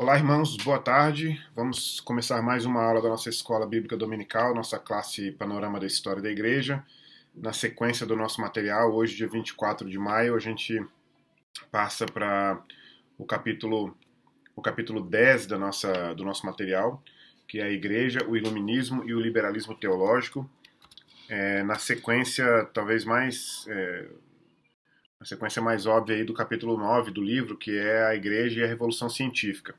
Olá, irmãos, boa tarde. Vamos começar mais uma aula da nossa escola bíblica dominical, nossa classe Panorama da História da Igreja. Na sequência do nosso material, hoje, dia 24 de maio, a gente passa para o capítulo, o capítulo 10 do nosso material, que é a Igreja, o Iluminismo e o Liberalismo Teológico. Na sequência, talvez a sequência mais óbvia aí do capítulo 9 do livro, que é a Igreja e a Revolução Científica.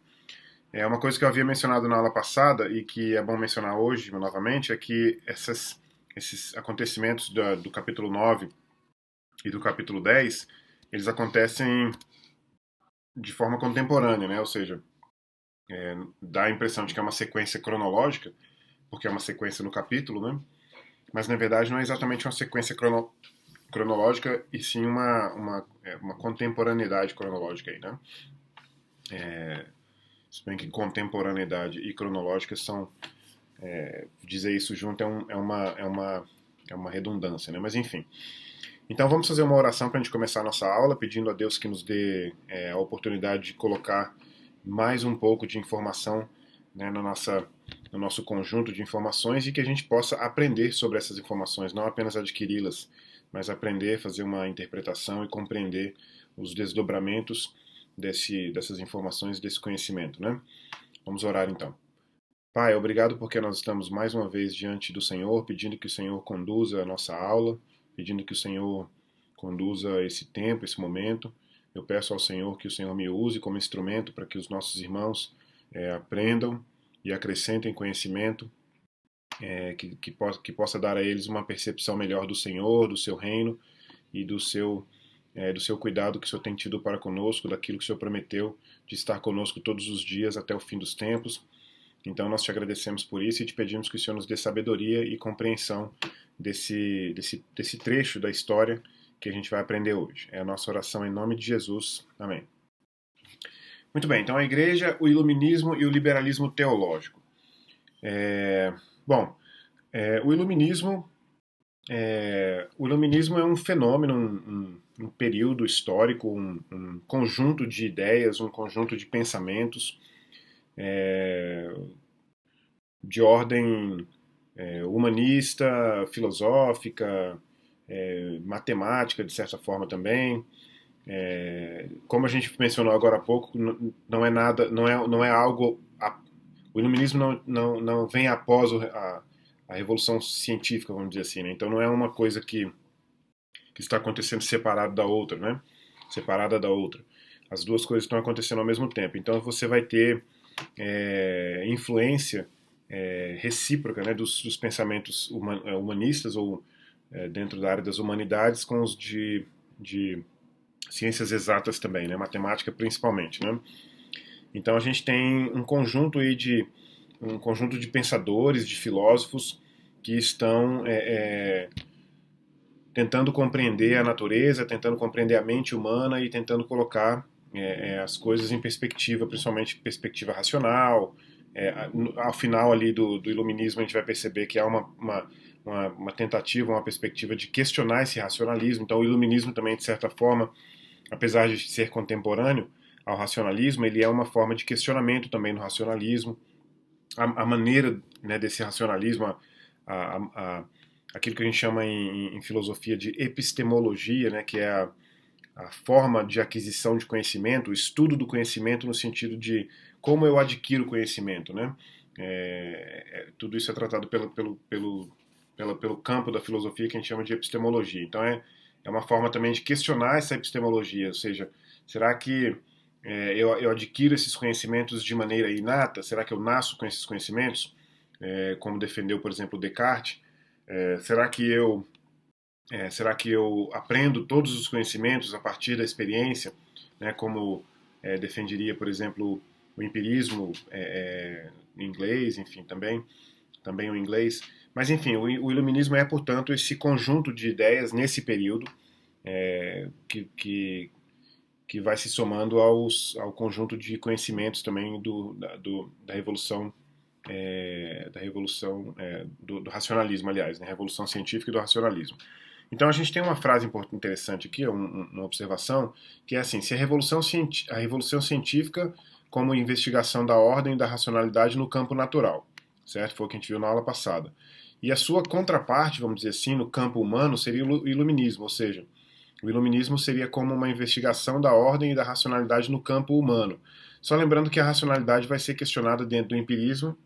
Uma coisa que eu havia mencionado na aula passada e que é bom mencionar hoje novamente é que esses acontecimentos do capítulo 9 e do capítulo 10 eles acontecem de forma contemporânea, né? Ou seja, dá a impressão de que é uma sequência cronológica, porque é uma sequência no capítulo, né? Mas na verdade não é exatamente uma sequência cronológica e sim uma contemporaneidade cronológica aí, né? Se bem que contemporaneidade e cronológica são dizer isso junto é uma redundância, né? Mas enfim. Então vamos fazer uma oração para a gente começar a nossa aula, pedindo a Deus que nos dê a oportunidade de colocar mais um pouco de informação, né, no nosso conjunto de informações e que a gente possa aprender sobre essas informações, não apenas adquiri-las, mas aprender, fazer uma interpretação e compreender os desdobramentos dessas informações, desse conhecimento, né? Vamos orar então. Pai, obrigado porque nós estamos mais uma vez diante do Senhor, pedindo que o Senhor conduza a nossa aula, pedindo que o Senhor conduza esse tempo, esse momento. Eu peço ao Senhor que o Senhor me use como instrumento para que os nossos irmãos aprendam e acrescentem conhecimento, que possa dar a eles uma percepção melhor do Senhor, do seu reino e do seu cuidado que o Senhor tem tido para conosco, daquilo que o Senhor prometeu de estar conosco todos os dias até o fim dos tempos. Então nós te agradecemos por isso e te pedimos que o Senhor nos dê sabedoria e compreensão desse trecho da história que a gente vai aprender hoje. É a nossa oração em nome de Jesus. Amém. Muito bem, então a igreja, o iluminismo e o liberalismo teológico. Bom, o iluminismo é um fenômeno, um período histórico, um conjunto de ideias, um conjunto de pensamentos de ordem humanista, filosófica, matemática, de certa forma também. Como a gente mencionou agora há pouco, não é nada, não é algo. O iluminismo não vem após a revolução científica, vamos dizer assim, né? Então não é uma coisa que está acontecendo separada da outra, né? Separada da outra. As duas coisas estão acontecendo ao mesmo tempo. Então você vai ter influência recíproca, né, dos pensamentos humanistas ou dentro da área das humanidades com os de ciências exatas também, né, matemática principalmente, né. Então a gente tem um conjunto de pensadores, de filósofos que estão tentando compreender a natureza, tentando compreender a mente humana e tentando colocar as coisas em perspectiva, principalmente perspectiva racional. Ao final ali do iluminismo a gente vai perceber que há uma tentativa, uma perspectiva de questionar esse racionalismo. Então o iluminismo também, de certa forma, apesar de ser contemporâneo ao racionalismo, ele é uma forma de questionamento também no racionalismo. A maneira, né, desse racionalismo, a, aquilo que a gente chama em filosofia de epistemologia, né, que é a forma de aquisição de conhecimento, o estudo do conhecimento no sentido de como eu adquiro conhecimento, né? Tudo isso é tratado pelo campo da filosofia que a gente chama de epistemologia. Então é uma forma também de questionar essa epistemologia, ou seja, será que eu adquiro esses conhecimentos de maneira inata? Será que eu nasço com esses conhecimentos? Como defendeu, por exemplo, Descartes? Será que será que eu aprendo todos os conhecimentos a partir da experiência, né, como defenderia, por exemplo, o empirismo em inglês, enfim, também o inglês. Mas, enfim, o iluminismo é, portanto, esse conjunto de ideias nesse período que vai se somando ao conjunto de conhecimentos também da Revolução do racionalismo, aliás, né? Revolução Científica e do racionalismo. Então a gente tem uma frase interessante aqui, uma observação, que é assim: se a revolução científica como investigação da ordem e da racionalidade no campo natural, certo? Foi o que a gente viu na aula passada. E a sua contraparte, vamos dizer assim, no campo humano, seria o iluminismo, ou seja, o iluminismo seria como uma investigação da ordem e da racionalidade no campo humano. Só lembrando que a racionalidade vai ser questionada dentro do empirismo,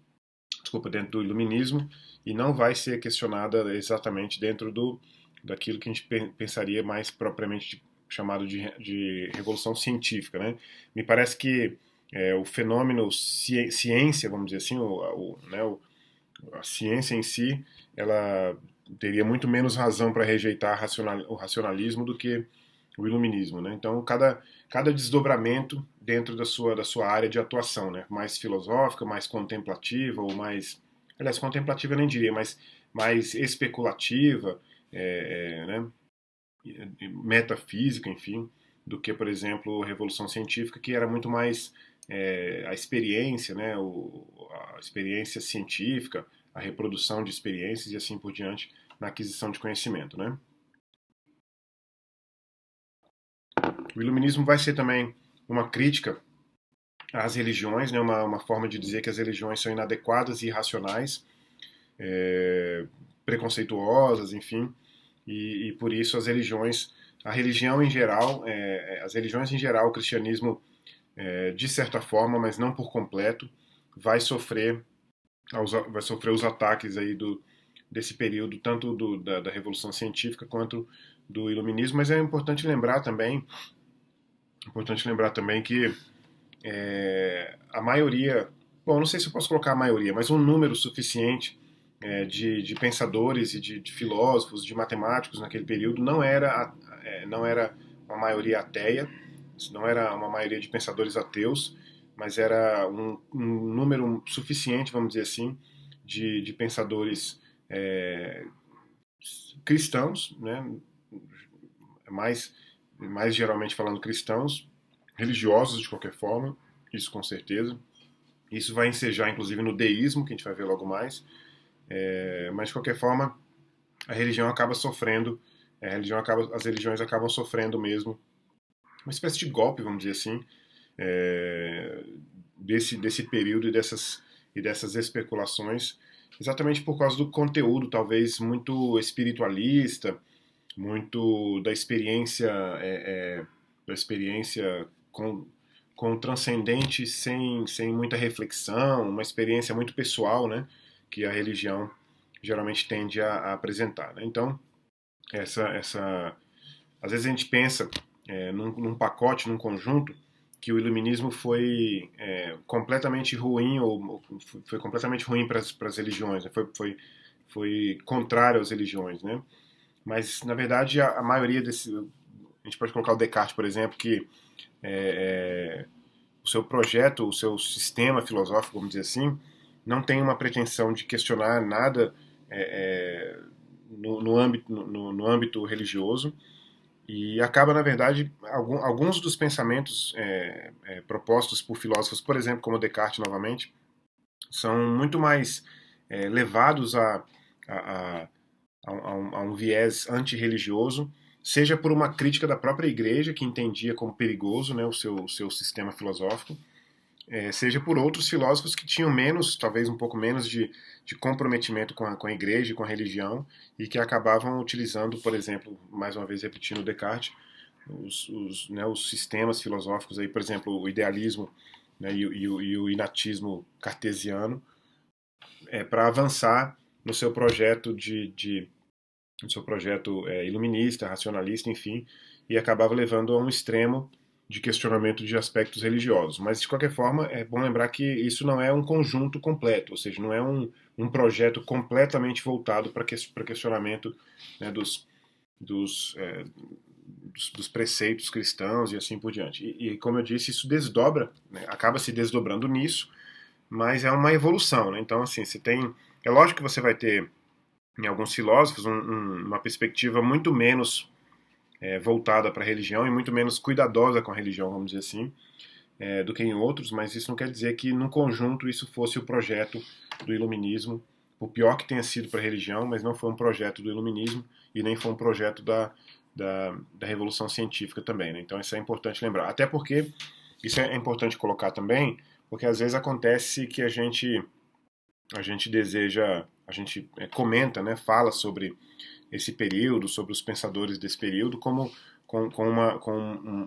desculpa, dentro do iluminismo, e não vai ser questionada exatamente dentro daquilo que a gente pensaria mais propriamente chamado de revolução científica, né? Me parece que o fenômeno ciência, vamos dizer assim, a ciência em si, ela teria muito menos razão para rejeitar o racionalismo do que o iluminismo, né? Então, cada desdobramento dentro da sua área de atuação, né? Mais filosófica, mais contemplativa, ou mais... Aliás, contemplativa eu nem diria, mas mais especulativa, né? Metafísica, enfim, do que, por exemplo, a Revolução Científica, que era muito mais a experiência, né? A experiência científica, a reprodução de experiências e assim por diante na aquisição de conhecimento, né? O iluminismo vai ser também uma crítica às religiões, né, uma forma de dizer que as religiões são inadequadas e irracionais, preconceituosas, enfim, e por isso a religião em geral, as religiões em geral, o cristianismo de certa forma, mas não por completo, vai sofrer, vai sofrer os ataques aí desse período, tanto da Revolução Científica quanto do Iluminismo, mas é importante lembrar também que a maioria, bom, não sei se eu posso colocar a maioria, mas um número suficiente de pensadores e de filósofos, de matemáticos naquele período não era uma maioria ateia, não era uma maioria de pensadores ateus, mas era um número suficiente, vamos dizer assim, de pensadores cristãos, né, mais geralmente falando cristãos, religiosos de qualquer forma, isso com certeza. Isso vai ensejar, inclusive, no deísmo, que a gente vai ver logo mais. Mas, de qualquer forma, a religião acaba sofrendo, as religiões acabam sofrendo mesmo uma espécie de golpe, vamos dizer assim, desse período e dessas especulações, exatamente por causa do conteúdo, talvez, muito espiritualista, muito da experiência com o transcendente sem muita reflexão, uma experiência muito pessoal, né, que a religião geralmente tende a apresentar, né? Então, às vezes a gente pensa num pacote, num conjunto, que o iluminismo foi completamente ruim ou foi completamente ruim para as religiões, né? Foi contrário às religiões, né? Mas na verdade a maioria a gente pode colocar o Descartes, por exemplo, que o seu projeto, o seu sistema filosófico, vamos dizer assim, não tem uma pretensão de questionar nada no âmbito religioso e acaba, na verdade, alguns dos pensamentos propostos por filósofos, por exemplo, como Descartes novamente, são muito mais levados a, a um viés antirreligioso, seja por uma crítica da própria igreja, que entendia como perigoso, né, o seu sistema filosófico, seja por outros filósofos que tinham menos, talvez um pouco menos de comprometimento com a igreja e com a religião, e que acabavam utilizando, por exemplo, mais uma vez repetindo Descartes, os sistemas filosóficos, aí, por exemplo, o idealismo, né, e o inatismo cartesiano, para avançar no seu projeto iluminista, racionalista, enfim, e acabava levando a um extremo de questionamento de aspectos religiosos. Mas, de qualquer forma, é bom lembrar que isso não é um conjunto completo, ou seja, não é um projeto completamente voltado para questionamento, né, dos preceitos cristãos e assim por diante. E, como eu disse, isso desdobra, né, acaba se desdobrando nisso, mas é uma evolução. Né? Então, assim, você tem. É lógico que você vai ter em alguns filósofos uma perspectiva muito menos voltada para a religião e muito menos cuidadosa com a religião, vamos dizer assim, do que em outros, mas isso não quer dizer que, no conjunto, isso fosse o projeto do iluminismo, o pior que tenha sido para a religião, mas não foi um projeto do iluminismo e nem foi um projeto da Revolução Científica também. Né? Então isso é importante lembrar. Até porque Isso é importante colocar também, porque às vezes acontece que a gente deseja, a gente comenta, né, fala sobre esse período, sobre os pensadores desse período, como com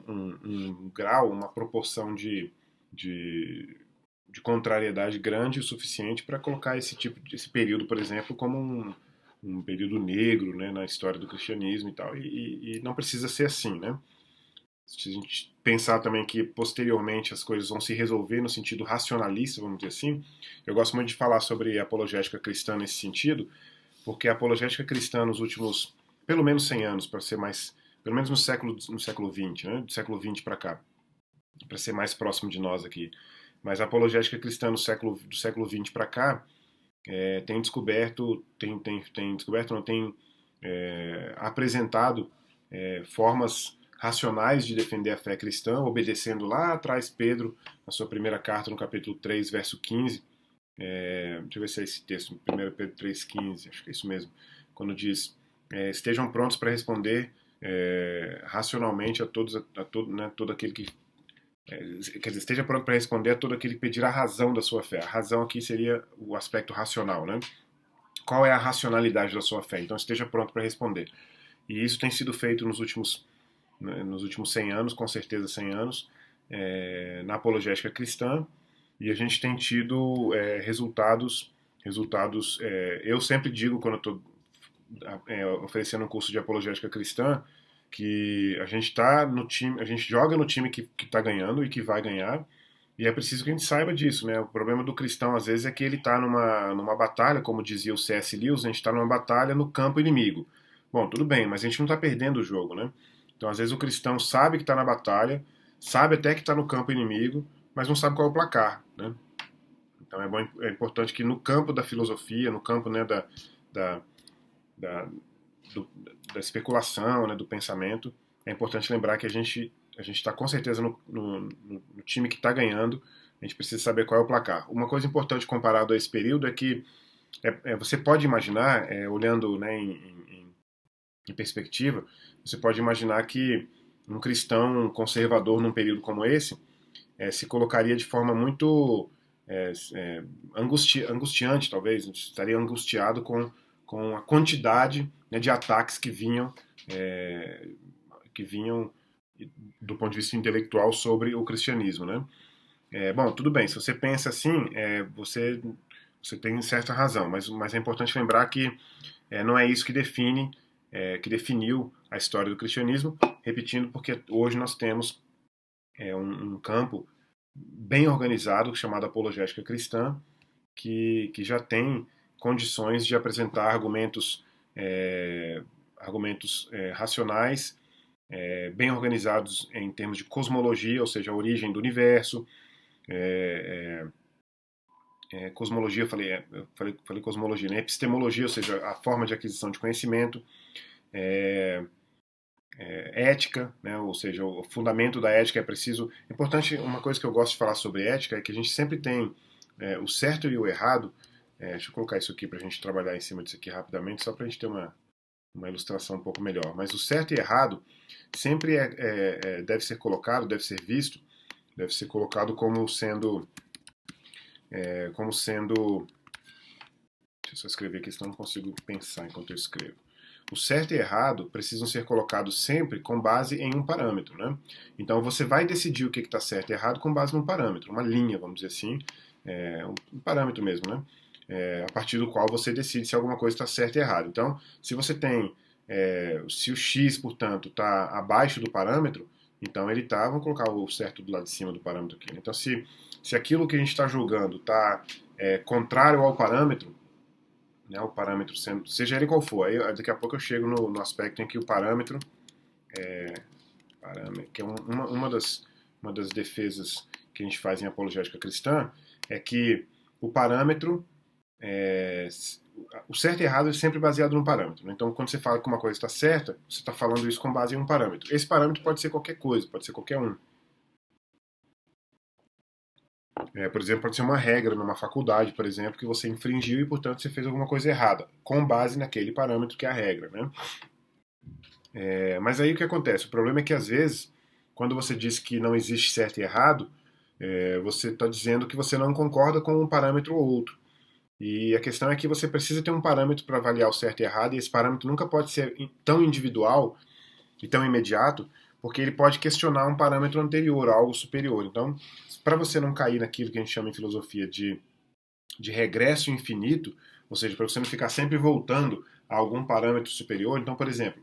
um grau, uma proporção de, de contrariedade grande o suficiente para colocar esse período, por exemplo, como um período negro, né, na história do cristianismo e tal. E não precisa ser assim, né? Se a gente pensar também que posteriormente as coisas vão se resolver no sentido racionalista, vamos dizer assim, eu gosto muito de falar sobre apologética cristã nesse sentido, porque a apologética cristã nos últimos, pelo menos 100 anos, para ser mais, pelo menos no século XX, né, do século XX para cá, para ser mais próximo de nós aqui, mas a apologética cristã do século XX para cá tem descoberto, tem descoberto, não tem apresentado formas racionais de defender a fé cristã, obedecendo lá atrás Pedro, na sua primeira carta, no capítulo 3, verso 15. Deixa eu ver se é esse texto, 1 Pedro 3,15, acho que é isso mesmo, quando diz: estejam prontos para responder racionalmente a todo aquele que. Quer dizer, esteja pronto para responder a todo aquele que pedir a razão da sua fé. A razão aqui seria o aspecto racional, né? Qual é a racionalidade da sua fé? Então esteja pronto para responder. E isso tem sido feito nos últimos 100 anos, com certeza 100 anos, na apologética cristã, e a gente tem tido resultados. Eu sempre digo, quando eu estou oferecendo um curso de apologética cristã, que a gente tá no time, a gente joga no time que está ganhando e que vai ganhar, e é preciso que a gente saiba disso, né? O problema do cristão, às vezes, é que ele está numa batalha, como dizia o C.S. Lewis, a gente está numa batalha no campo inimigo. Bom, tudo bem, mas a gente não está perdendo o jogo, né? Então, às vezes, o cristão sabe que está na batalha, sabe até que está no campo inimigo, mas não sabe qual é o placar, né? Então, é importante que no campo da filosofia, no campo, né, da, da, do, da especulação, né, do pensamento, é importante lembrar que a gente está com certeza no time que está ganhando, a gente precisa saber qual é o placar. Uma coisa importante comparado a esse período é que você pode imaginar, olhando, né, em perspectiva, você pode imaginar que um cristão conservador num período como esse se colocaria de forma muito angustiante, talvez, estaria angustiado com a quantidade, né, de ataques é, que vinham do ponto de vista intelectual sobre o cristianismo, né? Bom, tudo bem, se você pensa assim, você tem certa razão, mas é importante lembrar que não é isso que que definiu a história do cristianismo, repetindo, porque hoje nós temos um campo bem organizado chamado apologética cristã, que já tem condições de apresentar argumentos racionais, bem organizados em termos de cosmologia, ou seja, a origem do universo. Cosmologia, falei cosmologia, né? Epistemologia, ou seja, a forma de aquisição de conhecimento. Ética, né? Ou seja, o fundamento da ética é preciso. Importante, uma coisa que eu gosto de falar sobre ética é que a gente sempre tem o certo e o errado. Deixa eu colocar isso aqui para a gente trabalhar em cima disso aqui rapidamente, só para a gente ter uma ilustração um pouco melhor. Mas o certo e errado sempre deve ser colocado, deve ser colocado como sendo. Deixa eu só escrever aqui, senão não consigo pensar enquanto eu escrevo. O certo e errado precisam ser colocados sempre com base em um parâmetro, né? Então você vai decidir o que está certo e errado com base num parâmetro, uma linha, vamos dizer assim, um parâmetro mesmo, né? A partir do qual você decide se alguma coisa está certa e errada. Então, se você tem, se o x, portanto, está abaixo do parâmetro, então ele está, vamos colocar o certo do lado de cima do parâmetro aqui. Né? Então, se aquilo que a gente está julgando está contrário ao parâmetro, né, o parâmetro sendo, seja ele qual for, aí daqui a pouco eu chego no aspecto em que o que é uma das defesas que a gente faz em apologética cristã, é que o parâmetro, é, o certo e errado é sempre baseado no parâmetro. Né? Então, quando você fala que uma coisa está certa, você está falando isso com base em um parâmetro. Esse parâmetro pode ser qualquer coisa, pode ser qualquer um. Por exemplo, pode ser uma regra numa faculdade, por exemplo, que você infringiu e, portanto, você fez alguma coisa errada, com base naquele parâmetro que é a regra. Né? Mas aí o que acontece? O problema é que, às vezes, quando você diz que não existe certo e errado, você está dizendo que você não concorda com um parâmetro ou outro. E a questão é que você precisa ter um parâmetro para avaliar o certo e errado, e esse parâmetro nunca pode ser tão individual e tão imediato, porque ele pode questionar um parâmetro anterior, algo superior. Então, para você não cair naquilo que a gente chama em filosofia de regresso infinito, ou seja, para você não ficar sempre voltando a algum parâmetro superior. Então, por exemplo,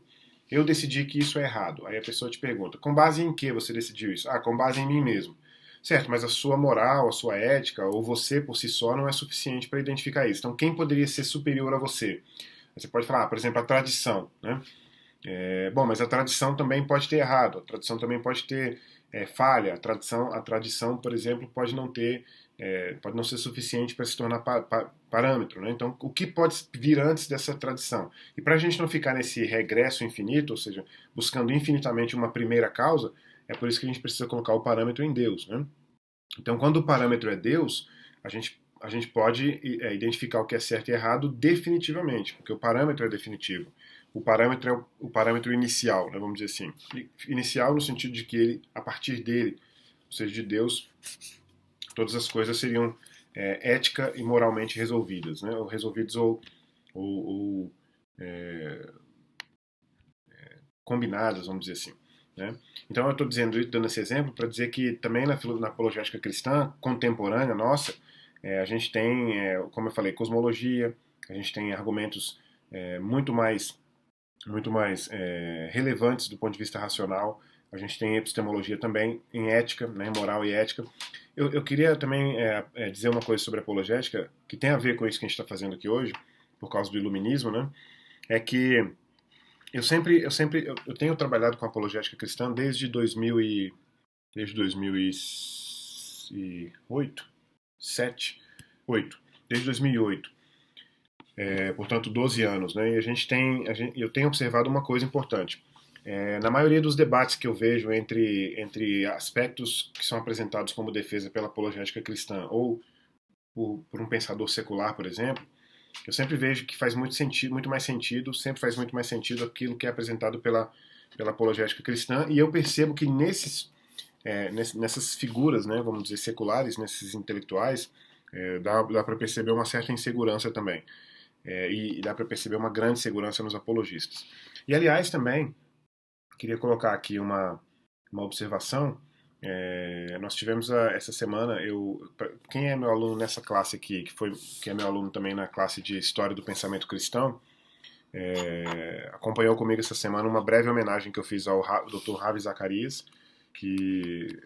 eu decidi que isso é errado. Aí a pessoa te pergunta: com base em que você decidiu isso? Ah, com base em mim mesmo. Certo, mas a sua moral, a sua ética, ou você por si só não é suficiente para identificar isso. Então, quem poderia ser superior a você? Você pode falar, por exemplo, a tradição, né? Bom, mas a tradição também pode ter errado, a tradição também pode ter falha, a tradição, por exemplo, pode não ser suficiente para se tornar parâmetro, né? Então, o que pode vir antes dessa tradição? E para a gente não ficar nesse regresso infinito, ou seja, buscando infinitamente uma primeira causa, é por isso que a gente precisa colocar o parâmetro em Deus, né? Então, quando o parâmetro é Deus, a gente pode identificar o que é certo e errado definitivamente, porque o parâmetro é definitivo. O parâmetro é o parâmetro inicial, né, vamos dizer assim. Inicial no sentido de que ele, a partir dele, ou seja, de Deus, todas as coisas seriam ética e moralmente resolvidas, né, ou resolvidas ou combinadas, vamos dizer assim. Né? Então eu estou dando esse exemplo para dizer que também na apologética cristã contemporânea nossa, a gente tem, como eu falei, cosmologia, a gente tem argumentos muito mais relevantes do ponto de vista racional, a gente tem epistemologia também em ética, né, moral e ética. Eu queria também dizer uma coisa sobre apologética que tem a ver com isso que a gente está fazendo aqui hoje, por causa do iluminismo, né? É que eu tenho trabalhado com apologética cristã desde 2008, 7, 8, desde 2008, portanto 12 anos, né? E eu tenho observado uma coisa importante. Na maioria dos debates que eu vejo entre aspectos que são apresentados como defesa pela apologética cristã ou por um pensador secular, por exemplo, eu sempre vejo que faz muito sentido, muito mais sentido, sempre faz muito mais sentido aquilo que é apresentado pela apologética cristã, e eu percebo que nessas figuras, né, vamos dizer, seculares, nesses intelectuais, dá para perceber uma certa insegurança também. E dá para perceber uma grande segurança nos apologistas. E, aliás, também, queria colocar aqui uma observação. Nós tivemos essa semana, quem é meu aluno nessa classe aqui, que é meu aluno também na classe de História do Pensamento Cristão, acompanhou comigo essa semana uma breve homenagem que eu fiz ao Dr. Ravi Zacarias, que,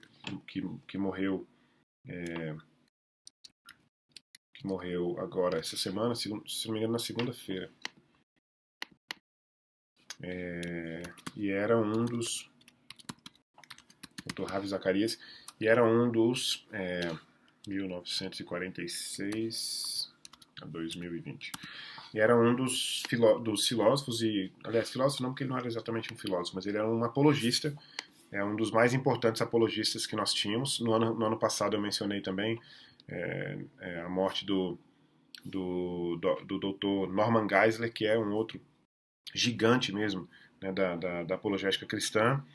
que morreu agora essa semana, se não me engano, na segunda-feira. E era um dos. Dr. Ravi Zacarias, e era um dos 1946 a 2020. E era um dos filósofos, aliás, filósofo não, porque ele não era exatamente um filósofo, mas ele era um apologista, um dos mais importantes apologistas que nós tínhamos. No ano passado eu mencionei também a morte do Dr. Norman Geisler, que é um outro gigante mesmo, né, da apologética cristã.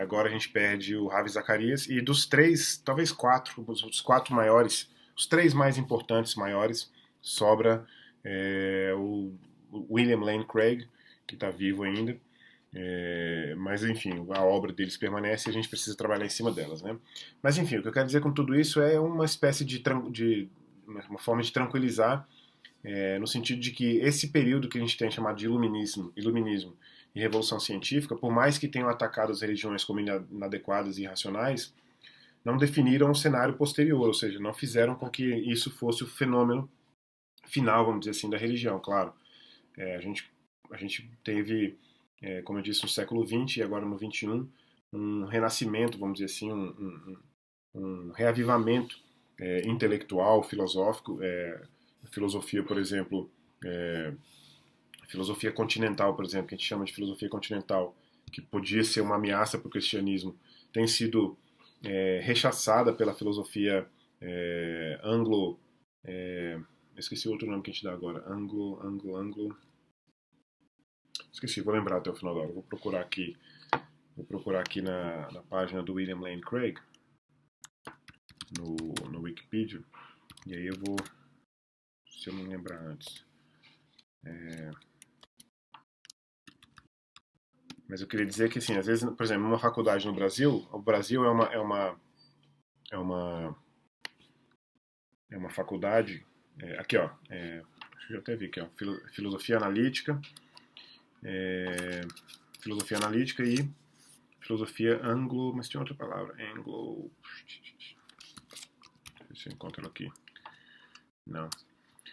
Agora a gente perde o Ravi Zacarias, e dos três, talvez quatro, os quatro maiores, os três mais importantes maiores, sobra o William Lane Craig, que está vivo ainda. Mas enfim, a obra deles permanece e a gente precisa trabalhar em cima delas, né? Mas enfim, o que eu quero dizer com tudo isso é uma espécie de uma forma de tranquilizar, no sentido de que esse período que a gente tem chamado de iluminismo e revolução científica, por mais que tenham atacado as religiões como inadequadas e irracionais, não definiram um cenário posterior, ou seja, não fizeram com que isso fosse o fenômeno final, vamos dizer assim, da religião. Claro, a gente teve, como eu disse, no século XX e agora no XXI, um renascimento, vamos dizer assim, um reavivamento intelectual, filosófico. Filosofia, por exemplo, filosofia continental, por exemplo, que a gente chama de filosofia continental, que podia ser uma ameaça para o cristianismo, tem sido rechaçada pela filosofia anglo. Esqueci o outro nome que a gente dá agora. Anglo. Esqueci, vou lembrar até o final da hora. Vou procurar aqui Vou procurar aqui na página do William Lane Craig, no Wikipedia, e aí eu vou, se eu não lembrar antes. Mas eu queria dizer que, assim, às vezes, por exemplo, numa faculdade no Brasil, o Brasil é uma, é uma faculdade, aqui ó, deixa eu até ver aqui, ó, filosofia analítica, filosofia analítica e filosofia anglo, mas tinha outra palavra, anglo, deixa eu ver se eu encontro ela aqui, não.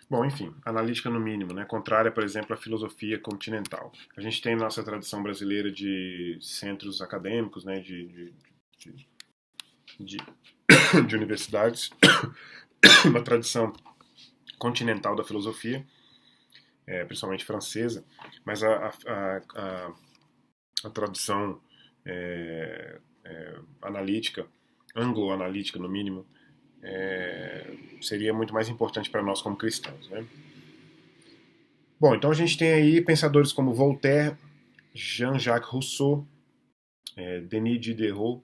Bom, enfim, analítica no mínimo, né? Contrária, por exemplo, à filosofia continental. A gente tem nossa tradição brasileira de centros acadêmicos, né? De, de, de universidades, uma tradição continental da filosofia, principalmente francesa, mas a tradição analítica, anglo-analítica no mínimo, seria muito mais importante para nós como cristãos, né? Bom, então a gente tem aí pensadores como Voltaire, Jean-Jacques Rousseau, Denis Diderot,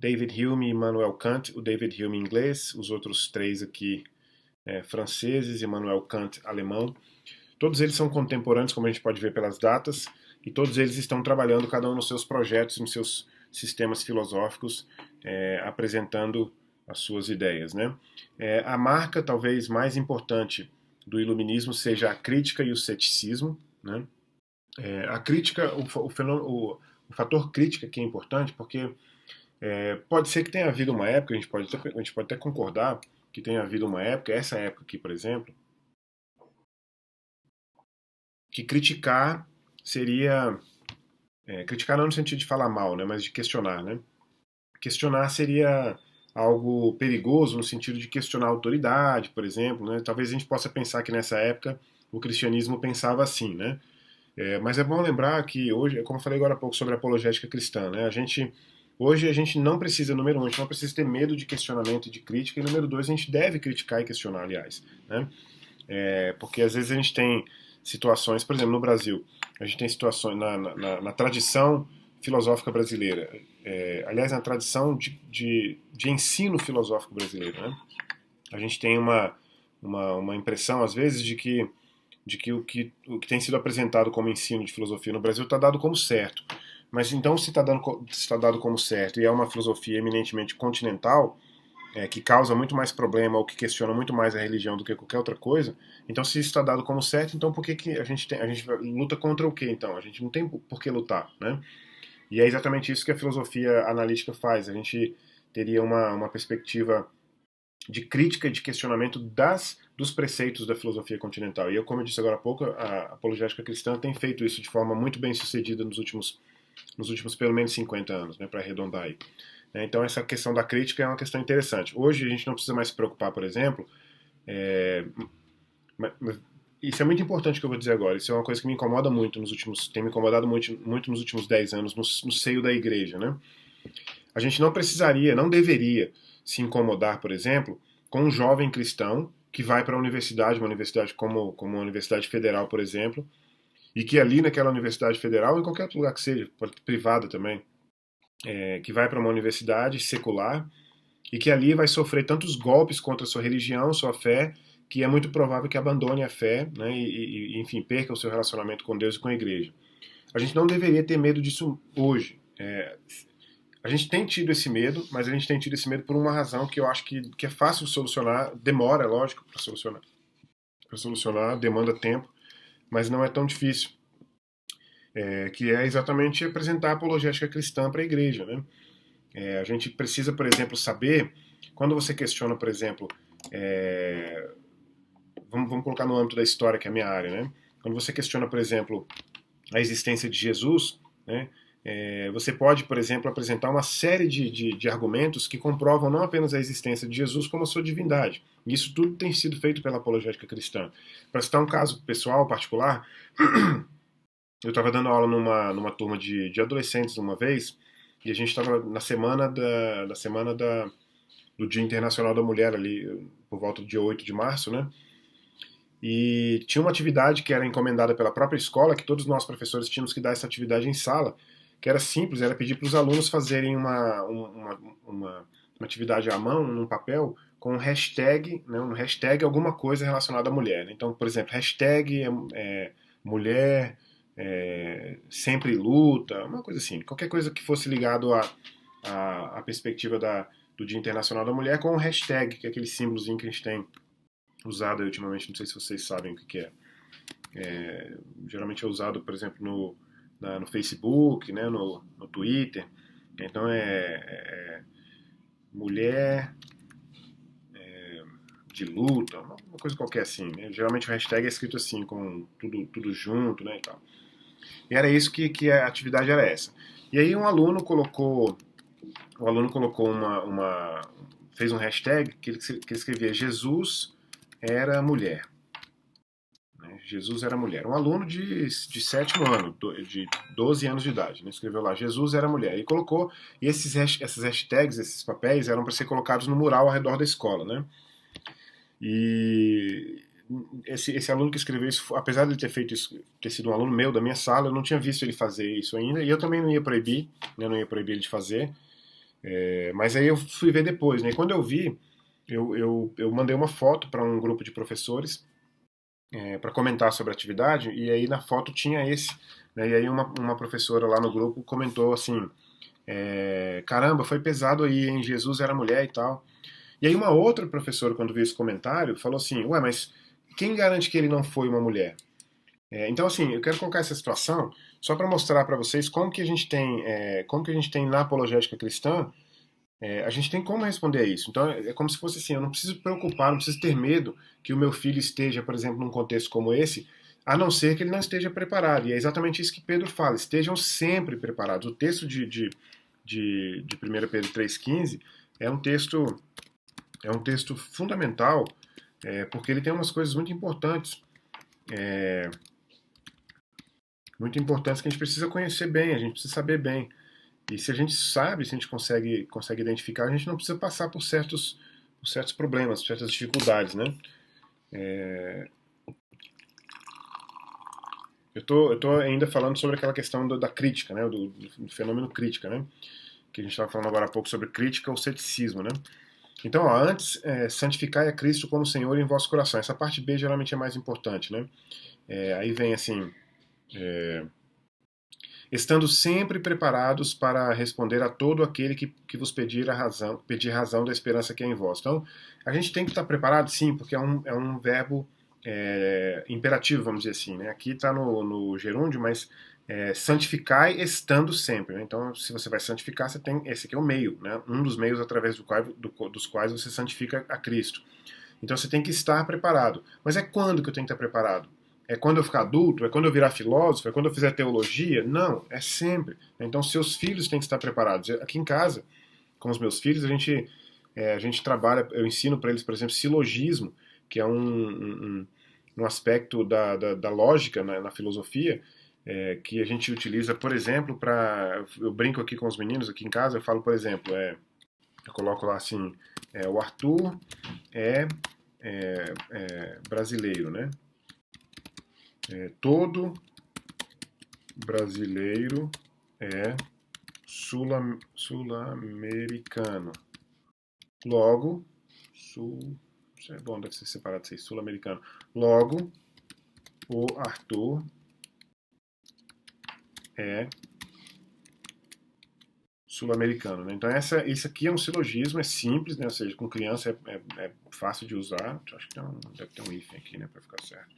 David Hume e Immanuel Kant, o David Hume inglês, os outros três aqui franceses, Immanuel Kant alemão. Todos eles são contemporâneos, como a gente pode ver pelas datas, e todos eles estão trabalhando, cada um nos seus projetos, nos seus sistemas filosóficos, apresentando as suas ideias. Né? A marca talvez mais importante do iluminismo seja a crítica e o ceticismo. Né? A crítica, o fator crítica que é importante, porque pode ser que tenha havido uma época, a gente pode até concordar que tenha havido uma época, essa época aqui, por exemplo, que criticar seria. Criticar não no sentido de falar mal, né, mas de questionar. Né? Questionar seria algo perigoso no sentido de questionar a autoridade, por exemplo. Né? Talvez a gente possa pensar que nessa época o cristianismo pensava assim. Né? Mas é bom lembrar que hoje, como eu falei agora há pouco sobre a apologética cristã, né, hoje a gente não precisa, número um, a gente não precisa ter medo de questionamento e de crítica, e número dois, a gente deve criticar e questionar, aliás. Né? Porque às vezes a gente tem situações, por exemplo, no Brasil, a gente tem situações na tradição filosófica brasileira, aliás, na tradição de ensino filosófico brasileiro, né? A gente tem uma impressão, às vezes, de que o que tem sido apresentado como ensino de filosofia no Brasil está dado como certo. Mas então, se está dado como certo e é uma filosofia eminentemente continental, que causa muito mais problema ou que questiona muito mais a religião do que qualquer outra coisa, então se isso está dado como certo, então por que a gente luta contra o quê então? A gente não tem por que lutar, né? E é exatamente isso que a filosofia analítica faz. A gente teria uma perspectiva de crítica e de questionamento dos preceitos da filosofia continental. E eu, como eu disse agora há pouco, a apologética cristã tem feito isso de forma muito bem sucedida nos últimos pelo menos 50 anos, né, para arredondar aí. Então essa questão da crítica é uma questão interessante. Hoje a gente não precisa mais se preocupar, por exemplo, é, isso é muito importante que eu vou dizer agora. Isso é uma coisa que me incomoda muito tem me incomodado muito, muito nos últimos 10 anos no seio da igreja, né? A gente não precisaria, não deveria se incomodar, por exemplo, com um jovem cristão que vai para a universidade, uma universidade como uma universidade federal, por exemplo, e que ali naquela universidade federal, em qualquer outro lugar que seja, privada também, que vai para uma universidade secular e que ali vai sofrer tantos golpes contra a sua religião, sua fé, que é muito provável que abandone a fé, né, enfim, perca o seu relacionamento com Deus e com a igreja. A gente não deveria ter medo disso hoje. A gente tem tido esse medo, mas a gente tem tido esse medo por uma razão que eu acho que é fácil de solucionar, demora, lógico, para solucionar, demanda tempo, mas não é tão difícil. Que é exatamente apresentar a apologética cristã para a igreja. Né? A gente precisa, por exemplo, saber, quando você questiona, por exemplo, vamos colocar no âmbito da história, que é a minha área, né? Quando você questiona, por exemplo, a existência de Jesus, né? Você pode, por exemplo, apresentar uma série de argumentos que comprovam não apenas a existência de Jesus, como a sua divindade. E isso tudo tem sido feito pela apologética cristã. Para citar um caso pessoal, particular, eu estava dando aula numa turma de adolescentes uma vez, e a gente estava na semana do Dia Internacional da Mulher, ali, por volta do dia 8 de março, né? E tinha uma atividade que era encomendada pela própria escola, que todos nós professores tínhamos que dar essa atividade em sala. que era simples, era pedir para os alunos fazerem uma atividade à mão, num papel, com um hashtag, né, um hashtag alguma coisa relacionada à mulher. Né? Então, por exemplo, hashtag mulher sempre luta, uma coisa assim. Qualquer coisa que fosse ligado à perspectiva do Dia Internacional da Mulher com um hashtag, que é aquele símbolozinho que a gente tem usado aí ultimamente, não sei se vocês sabem o que é. Geralmente é usado, por exemplo, no Facebook, né, no Twitter. Então mulher de luta, uma coisa qualquer assim. Né? Geralmente o hashtag é escrito assim, com tudo junto, né, e tal. E era isso que a atividade era essa. E aí o aluno colocou fez um hashtag que ele escrevia Jesus era mulher. Né? Jesus era mulher. Um aluno de sétimo ano, de 12 anos de idade, né? Escreveu lá, Jesus era mulher. E colocou, e essas hashtags, esses papéis, eram para ser colocados no mural ao redor da escola, né? E esse aluno que escreveu isso, apesar de ele ter feito isso, ter sido um aluno meu da minha sala, eu não tinha visto ele fazer isso ainda, e eu também não ia proibir, né? Não ia proibir ele de fazer. Mas aí eu fui ver depois, né? E quando eu vi, eu mandei uma foto para um grupo de professores para comentar sobre a atividade, e aí na foto tinha esse. Né, e aí uma professora lá no grupo comentou assim: caramba, foi pesado aí, hein? Jesus era mulher e tal. E aí uma outra professora, quando viu esse comentário, falou assim: ué, mas quem garante que ele não foi uma mulher? Então, assim, eu quero colocar essa situação só para mostrar para vocês como que a gente tem na apologética cristã a gente tem como responder a isso. Então é como se fosse assim: eu não preciso preocupar, não preciso ter medo que o meu filho esteja, por exemplo, num contexto como esse, a não ser que ele não esteja preparado. E é exatamente isso que Pedro fala: estejam sempre preparados. O texto de 1 Pedro 3,15 é um texto, é um texto fundamental, porque ele tem umas coisas muito importantes que a gente precisa conhecer bem, a gente precisa saber bem. E se a gente sabe, se a gente consegue identificar, a gente não precisa passar por certos problemas, por certas dificuldades, né? Eu tô ainda falando sobre aquela questão da crítica, né? Do fenômeno crítica, né? Que a gente estava falando agora há pouco sobre crítica ou ceticismo, né? Então, ó, antes, santificai a Cristo como Senhor em vosso coração. Essa parte B geralmente é mais importante, né? Aí vem assim, estando sempre preparados para responder a todo aquele que vos pedir razão da esperança que é em vós. Então, a gente tem que estar preparado, sim, porque é um verbo imperativo, vamos dizer assim. Né? Aqui está no gerúndio, mas santificai estando sempre. Né? Então, se você vai santificar, você tem esse aqui é o meio, né? Um dos meios através dos quais você santifica a Cristo. Então você tem que estar preparado. Mas é quando que eu tenho que estar preparado? É quando eu ficar adulto? É quando eu virar filósofo? É quando eu fizer teologia? Não, é sempre. Então seus filhos têm que estar preparados. Aqui em casa, com os meus filhos, a gente trabalha, eu ensino para eles, por exemplo, silogismo, que é um aspecto da lógica na filosofia, que a gente utiliza, por exemplo, para. Eu brinco aqui com os meninos aqui em casa, eu falo, por exemplo, eu coloco lá assim, o Arthur é brasileiro, né? Todo brasileiro é sul-americano. Logo, é bom, deve ser separado isso, sul-americano. Logo, o Arthur é sul-americano. Né? Então, isso aqui é um silogismo, é simples, né? Ou seja, com criança é fácil de usar. Acho que deve ter um hífen aqui, né, para ficar certo.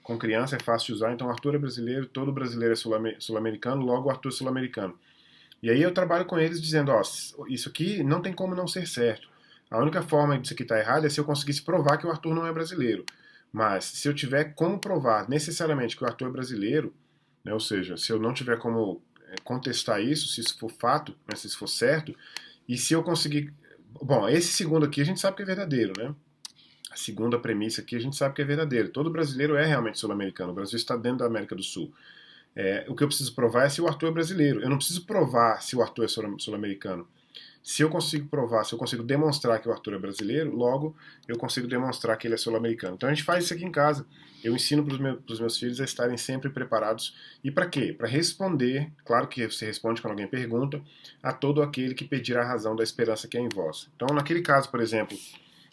Com criança é fácil de usar, então Arthur é brasileiro, todo brasileiro é sul-americano, logo o Arthur é sul-americano. E aí eu trabalho com eles dizendo, ó, isso aqui não tem como não ser certo. A única forma disso aqui estar errado é se eu conseguisse provar que o Arthur não é brasileiro. Mas se eu tiver como provar necessariamente que o Arthur é brasileiro, né, ou seja, se eu não tiver como contestar isso, se isso for fato, né, se isso for certo, e se eu conseguir... Bom, esse segundo aqui a gente sabe que é verdadeiro, né? A segunda premissa aqui a gente sabe que é verdadeira. Todo brasileiro é realmente sul-americano. O Brasil está dentro da América do Sul. O que eu preciso provar é se o Arthur é brasileiro. Eu não preciso provar se o Arthur é sul-americano. Se eu consigo provar, se eu consigo demonstrar que o Arthur é brasileiro, logo eu consigo demonstrar que ele é sul-americano. Então a gente faz isso aqui em casa. Eu ensino para os meus filhos a estarem sempre preparados. E para quê? Para responder, claro que você responde quando alguém pergunta, a todo aquele que pedir a razão da esperança que é em vós. Então, naquele caso, por exemplo,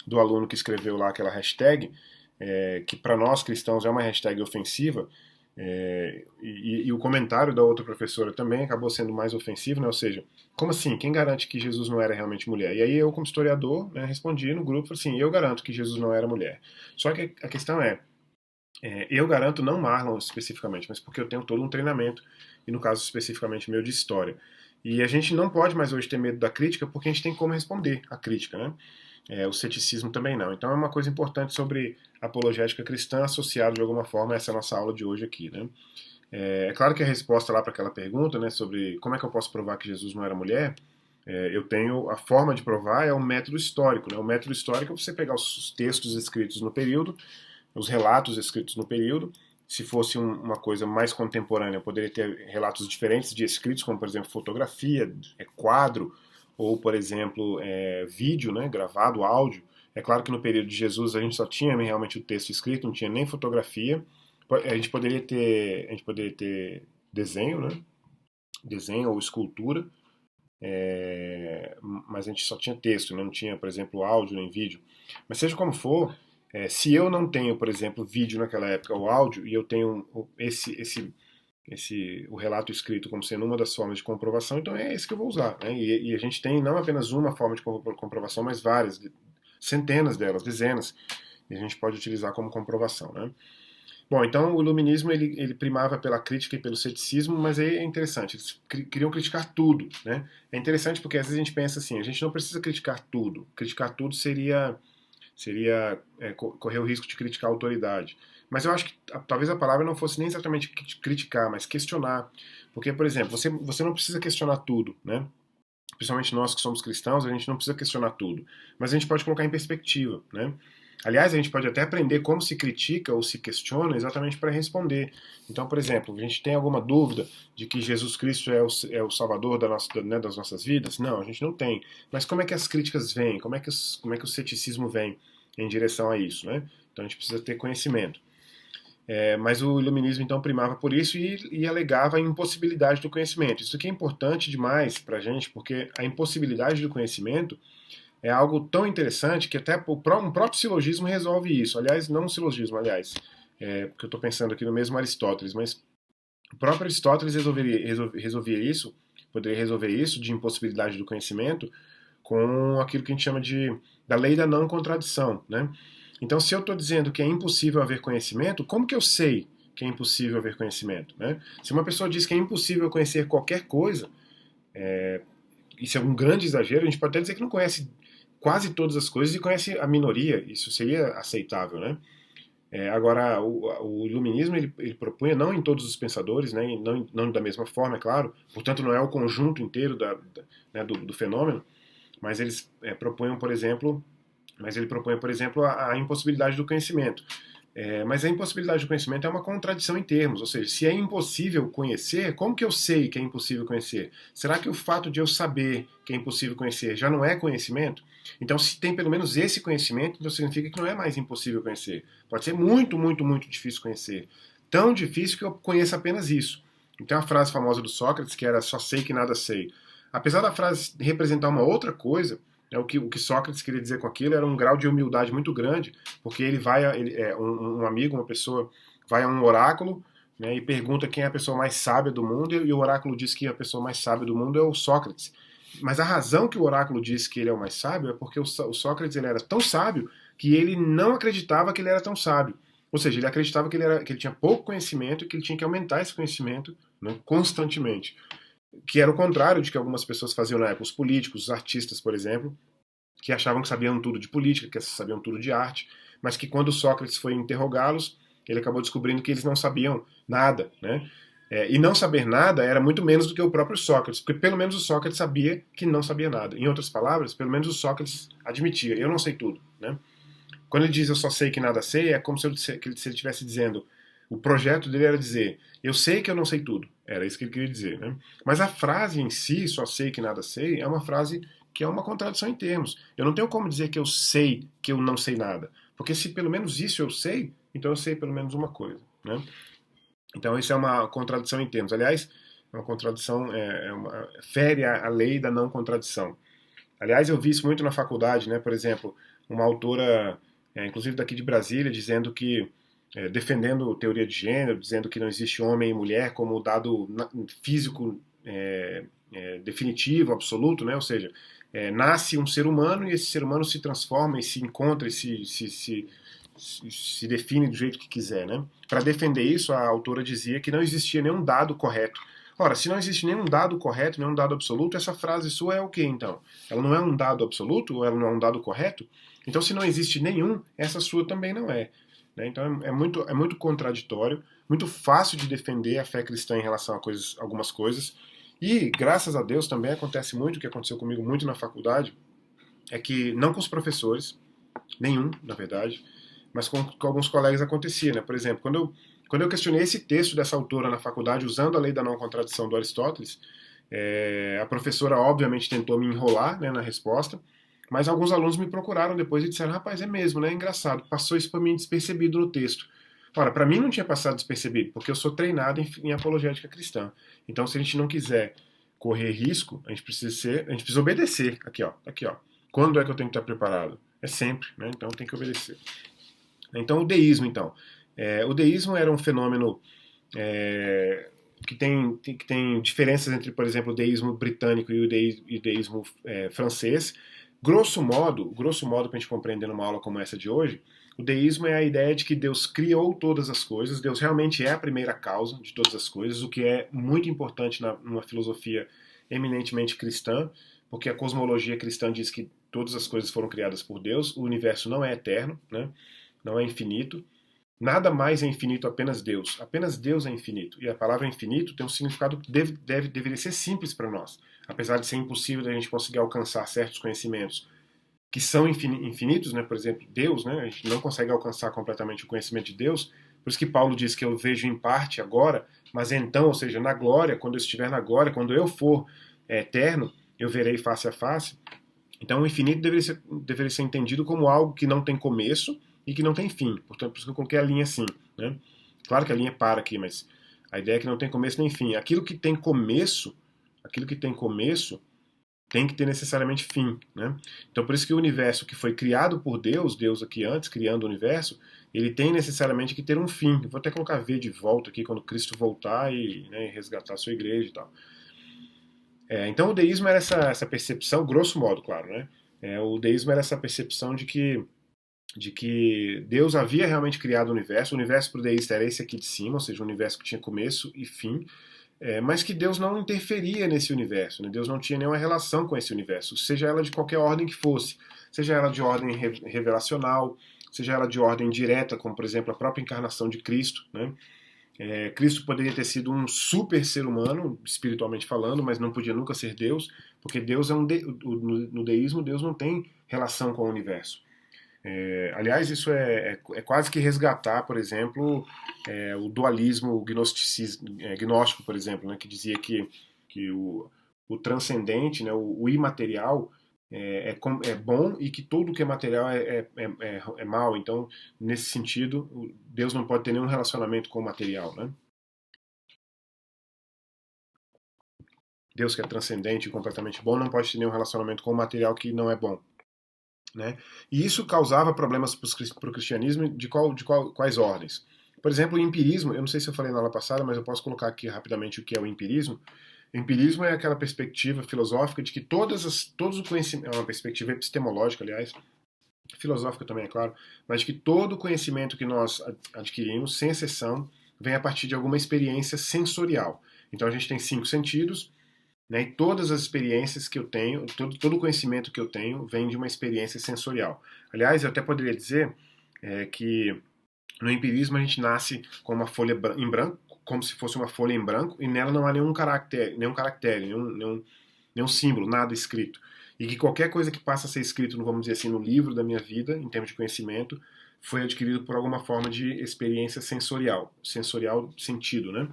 do aluno que escreveu lá aquela hashtag, que para nós cristãos é uma hashtag ofensiva, e o comentário da outra professora também acabou sendo mais ofensivo, né? Ou seja, como assim? Quem garante que Jesus não era realmente mulher? E aí eu, como historiador, né, respondi no grupo assim: eu garanto que Jesus não era mulher. Só que a questão eu garanto não Marlon especificamente, mas porque eu tenho todo um treinamento, e no caso especificamente meu de história. E a gente não pode mais hoje ter medo da crítica porque a gente tem como responder a crítica, né? O ceticismo também não. Então é uma coisa importante sobre apologética cristã associado de alguma forma a essa nossa aula de hoje aqui, né? É claro que a resposta lá para aquela pergunta, né, sobre como é que eu posso provar que Jesus não era mulher, eu tenho a forma de provar é o método histórico, né? O método histórico é você pegar os textos escritos no período, os relatos escritos no período. Se fosse uma coisa mais contemporânea, eu poderia ter relatos diferentes de escritos, como por exemplo fotografia, quadro, ou por exemplo vídeo, né, gravado, áudio. É claro que no período de Jesus a gente só tinha realmente o texto escrito, não tinha nem fotografia. A gente poderia ter desenho, né, desenho ou escultura, mas a gente só tinha texto, né? Não tinha, por exemplo, áudio nem vídeo. Mas seja como for, se eu não tenho, por exemplo, vídeo naquela época ou áudio, e eu tenho o relato escrito como sendo uma das formas de comprovação, então é esse que eu vou usar. Né? E a gente tem não apenas uma forma de comprovação, mas várias, centenas delas, dezenas, e a gente pode utilizar como comprovação. Né? Bom, então o iluminismo ele primava pela crítica e pelo ceticismo, mas aí é interessante, eles queriam criticar tudo, né? É interessante porque às vezes a gente pensa assim, a gente não precisa criticar tudo. Criticar tudo seria correr o risco de criticar a autoridade. Mas eu acho que talvez a palavra não fosse nem exatamente criticar, mas questionar. Porque, por exemplo, você não precisa questionar tudo, né? Principalmente nós que somos cristãos, a gente não precisa questionar tudo. Mas a gente pode colocar em perspectiva, né? Aliás, a gente pode até aprender como se critica ou se questiona exatamente para responder. Então, por exemplo, a gente tem alguma dúvida de que Jesus Cristo é o Salvador né, das nossas vidas? Não, a gente não tem. Mas como é que as críticas vêm? Como é que o ceticismo vem em direção a isso? Né? Então a gente precisa ter conhecimento. Mas o iluminismo então primava por isso e alegava a impossibilidade do conhecimento. Isso aqui é importante demais para a gente, porque a impossibilidade do conhecimento é algo tão interessante que até um próprio silogismo resolve isso. Aliás, não um silogismo, aliás, porque eu estou pensando aqui no mesmo Aristóteles, mas o próprio Aristóteles resolvia isso, poderia resolver isso de impossibilidade do conhecimento com aquilo que a gente chama da lei da não contradição, né? Então, se eu estou dizendo que é impossível haver conhecimento, como que eu sei que é impossível haver conhecimento? Né? Se uma pessoa diz que é impossível conhecer qualquer coisa, isso é um grande exagero, a gente pode até dizer que não conhece quase todas as coisas e conhece a minoria, isso seria aceitável, né? Agora, o iluminismo ele propunha, não em todos os pensadores, né, e não da mesma forma, é claro, portanto não é o conjunto inteiro né, do fenômeno, mas eles propunham, por exemplo, mas ele propõe, por exemplo, a impossibilidade do conhecimento. Mas a impossibilidade do conhecimento é uma contradição em termos, ou seja, se é impossível conhecer, como que eu sei que é impossível conhecer? Será que o fato de eu saber que é impossível conhecer já não é conhecimento? Então, se tem pelo menos esse conhecimento, então significa que não é mais impossível conhecer. Pode ser muito, muito, muito difícil conhecer. Tão difícil que eu conheça apenas isso. Então, a frase famosa do Sócrates, que era só sei que nada sei. Apesar da frase representar uma outra coisa, o que Sócrates queria dizer com aquilo era um grau de humildade muito grande, porque um amigo, uma pessoa, vai a um oráculo, né, e pergunta quem é a pessoa mais sábia do mundo, e o oráculo diz que a pessoa mais sábia do mundo é o Sócrates. Mas a razão que o oráculo diz que ele é o mais sábio é porque o Sócrates ele era tão sábio que ele não acreditava que ele era tão sábio. Ou seja, ele acreditava que ele tinha pouco conhecimento e que ele tinha que aumentar esse conhecimento, né, constantemente. Que era o contrário de que algumas pessoas faziam na época, os políticos, os artistas, por exemplo, que achavam que sabiam tudo de política, que sabiam tudo de arte, mas que quando Sócrates foi interrogá-los, ele acabou descobrindo que eles não sabiam nada, né? E não saber nada era muito menos do que o próprio Sócrates, porque pelo menos o Sócrates sabia que não sabia nada. Em outras palavras, pelo menos o Sócrates admitia, eu não sei tudo, né? Quando ele diz eu só sei que nada sei, é como se ele estivesse dizendo, o projeto dele era dizer, eu sei que eu não sei tudo. Era isso que ele queria dizer, né? Mas a frase em si, só sei que nada sei, é uma frase que é uma contradição em termos. Eu não tenho como dizer que eu sei que eu não sei nada, porque se pelo menos isso eu sei, então eu sei pelo menos uma coisa, né? Então isso é uma contradição em termos. Aliás, é uma contradição, fere a lei da não contradição. Aliás, eu vi isso muito na faculdade, né? Por exemplo, uma autora, inclusive daqui de Brasília, dizendo que, defendendo teoria de gênero, dizendo que não existe homem e mulher como dado físico definitivo, absoluto, né? Ou seja, nasce um ser humano e esse ser humano se transforma e se encontra e se define do jeito que quiser, né? Para defender isso, a autora dizia que não existia nenhum dado correto. Ora, se não existe nenhum dado correto, nenhum dado absoluto, essa frase sua é o quê, então? Ela não é um dado absoluto ou ela não é um dado correto? Então, se não existe nenhum, essa sua também não é. Né? Então, é muito contraditório, muito fácil de defender a fé cristã em relação a algumas coisas. E, graças a Deus, também acontece muito, o que aconteceu comigo muito na faculdade, é que, não com os professores, nenhum, na verdade, mas com alguns colegas acontecia, né? Por exemplo, quando eu questionei esse texto dessa autora na faculdade, usando a lei da não contradição do Aristóteles, a professora obviamente tentou me enrolar, né, na resposta, mas alguns alunos me procuraram depois e disseram: rapaz, é mesmo, né? É engraçado, passou isso para mim despercebido no texto. Ora, para mim não tinha passado despercebido, porque eu sou treinado em apologética cristã. Então, se a gente não quiser correr risco, a gente precisa obedecer. Aqui, ó. Quando é que eu tenho que estar preparado? É sempre, né? Então tem que obedecer. Então, o deísmo, então. O deísmo era um fenômeno é, que tem diferenças entre, por exemplo, o deísmo britânico e o deísmo francês. Grosso modo, para a gente compreender numa aula como essa de hoje, o deísmo é a ideia de que Deus criou todas as coisas, Deus realmente é a primeira causa de todas as coisas, o que é muito importante numa filosofia eminentemente cristã, porque a cosmologia cristã diz que todas as coisas foram criadas por Deus, o universo não é eterno, né? Não é infinito. Nada mais é infinito, apenas Deus. Apenas Deus é infinito. E a palavra infinito tem um significado que deveria ser simples para nós. Apesar de ser impossível a gente conseguir alcançar certos conhecimentos que são infinitos, né? Por exemplo, Deus, né? A gente não consegue alcançar completamente o conhecimento de Deus. Por isso que Paulo diz que eu vejo em parte agora, mas então, ou seja, na glória, quando eu estiver na glória, quando eu for eterno, eu verei face a face. Então, o infinito deveria ser entendido como algo que não tem começo e que não tem fim. Portanto, por isso que eu coloquei a linha assim. Né? Claro que a linha para aqui, mas a ideia é que não tem começo nem fim. Aquilo que tem começo tem que ter necessariamente fim. Né? Então, por isso que o universo que foi criado por Deus, Deus aqui antes, criando o universo, ele tem necessariamente que ter um fim. Eu vou até colocar V de volta aqui quando Cristo voltar e, né, resgatar a sua igreja e tal. Então o deísmo era essa percepção, grosso modo, claro, né? O deísmo era essa percepção de que Deus havia realmente criado o universo para o deísta era esse aqui de cima, ou seja, um universo que tinha começo e fim, mas que Deus não interferia nesse universo, né? Deus não tinha nenhuma relação com esse universo, seja ela de qualquer ordem que fosse, seja ela de ordem revelacional, seja ela de ordem direta, como por exemplo a própria encarnação de Cristo, né? Cristo poderia ter sido um super ser humano, espiritualmente falando, mas não podia nunca ser Deus, porque Deus no deísmo Deus não tem relação com o universo. Aliás, isso é quase que resgatar, por exemplo, o dualismo gnóstico, por exemplo, né, que dizia que o transcendente, né, o imaterial, é bom e que tudo que é material é mal. Então, nesse sentido, Deus não pode ter nenhum relacionamento com o material. Né? Deus que é transcendente e completamente bom não pode ter nenhum relacionamento com o material que não é bom. Né? E isso causava problemas para o cristianismo quais ordens? Por exemplo, o empirismo, eu não sei se eu falei na aula passada, mas eu posso colocar aqui rapidamente o que é o empirismo. O empirismo é aquela perspectiva filosófica de que todos o conhecimento, é uma perspectiva epistemológica, aliás, filosófica também, é claro, mas de que todo o conhecimento que nós adquirimos, sem exceção, vem a partir de alguma experiência sensorial. Então a gente tem 5 sentidos, né? E todas as experiências que eu tenho, todo o conhecimento que eu tenho vem de uma experiência sensorial. Aliás, eu até poderia dizer que no empirismo a gente nasce com uma folha em branco, como se fosse uma folha em branco, e nela não há nenhum símbolo, nada escrito. E que qualquer coisa que passa a ser escrito, vamos dizer assim, no livro da minha vida, em termos de conhecimento, foi adquirido por alguma forma de experiência sensorial sentido, né?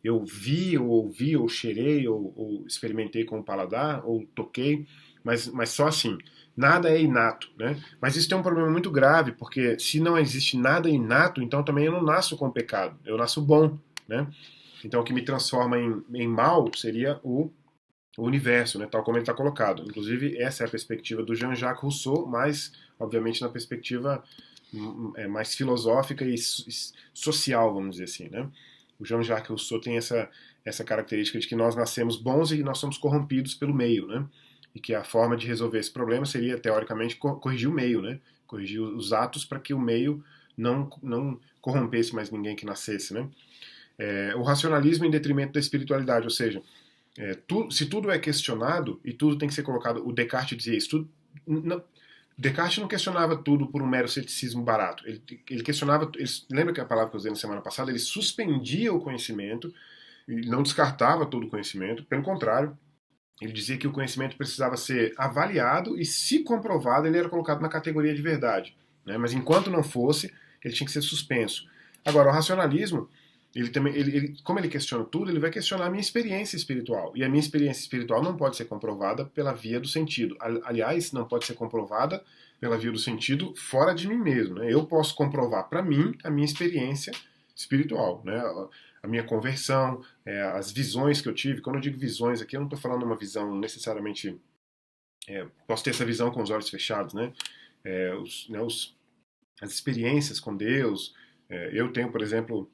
Eu vi, ou ouvi, ou cheirei, ou experimentei com o paladar, ou toquei. mas só assim. Nada é inato, né? Mas isso tem um problema muito grave, porque se não existe nada inato, então também eu não nasço com pecado, eu nasço bom, né? Então o que me transforma em mal seria o universo, né, tal como ele está colocado. Inclusive, essa é a perspectiva do Jean-Jacques Rousseau, mas, obviamente, na perspectiva mais filosófica e social, vamos dizer assim. Né? O Jean-Jacques Rousseau tem essa característica de que nós nascemos bons e nós somos corrompidos pelo meio, né? E que a forma de resolver esse problema seria, teoricamente, corrigir o meio, né? Corrigir os atos para que o meio não corrompesse mais ninguém que nascesse, né? O racionalismo em detrimento da espiritualidade, ou seja, se tudo é questionado e tudo tem que ser colocado, o Descartes dizia isso, não, Descartes não questionava tudo por um mero ceticismo barato. Ele questionava, lembra que a palavra que eu usei na semana passada? Ele suspendia o conhecimento, ele não descartava todo o conhecimento, pelo contrário, ele dizia que o conhecimento precisava ser avaliado e, se comprovado, ele era colocado na categoria de verdade. Né? Mas enquanto não fosse, ele tinha que ser suspenso. Agora, o racionalismo, ele também, como ele questiona tudo, ele vai questionar a minha experiência espiritual. E a minha experiência espiritual não pode ser comprovada pela via do sentido. Aliás, não pode ser comprovada pela via do sentido fora de mim mesmo. Né? Eu posso comprovar para mim a minha experiência espiritual. Né? A minha conversão, as visões que eu tive. Quando eu digo visões aqui, eu não estou falando uma visão necessariamente. Posso ter essa visão com os olhos fechados, né? As experiências com Deus. Eu tenho, por exemplo,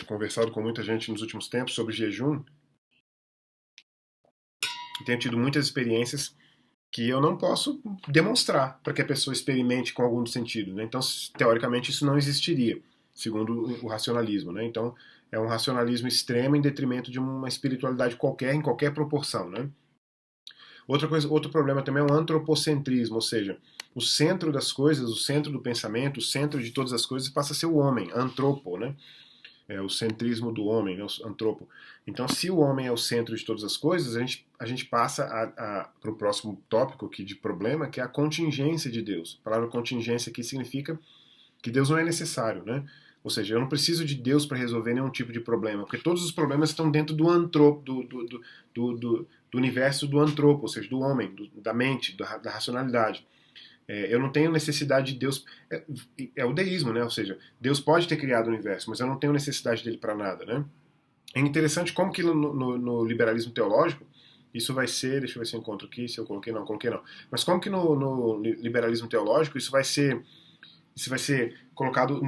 conversado com muita gente nos últimos tempos sobre jejum e tenho tido muitas experiências que eu não posso demonstrar para que a pessoa experimente com algum sentido. Né? Então, teoricamente, isso não existiria, segundo o racionalismo. Né? Então, é um racionalismo extremo em detrimento de uma espiritualidade qualquer, em qualquer proporção. Né? Outro problema também é o antropocentrismo, ou seja, o centro das coisas, o centro do pensamento, o centro de todas as coisas passa a ser o homem, antropo, né? O centrismo do homem, né? O antropo. Então, se o homem é o centro de todas as coisas, a gente passa para o próximo tópico aqui de problema, que é a contingência de Deus. A palavra contingência aqui significa que Deus não é necessário, né? Ou seja, eu não preciso de Deus para resolver nenhum tipo de problema, porque todos os problemas estão dentro do antropo, do universo do antropo, ou seja, do homem, da mente, da racionalidade. Eu não tenho necessidade de Deus. É o deísmo, né? Ou seja, Deus pode ter criado o universo, mas eu não tenho necessidade dele para nada, né? É interessante como que no liberalismo teológico isso vai ser. Deixa eu ver se eu encontro aqui, se eu coloquei não. Mas como que no liberalismo teológico isso vai ser colocado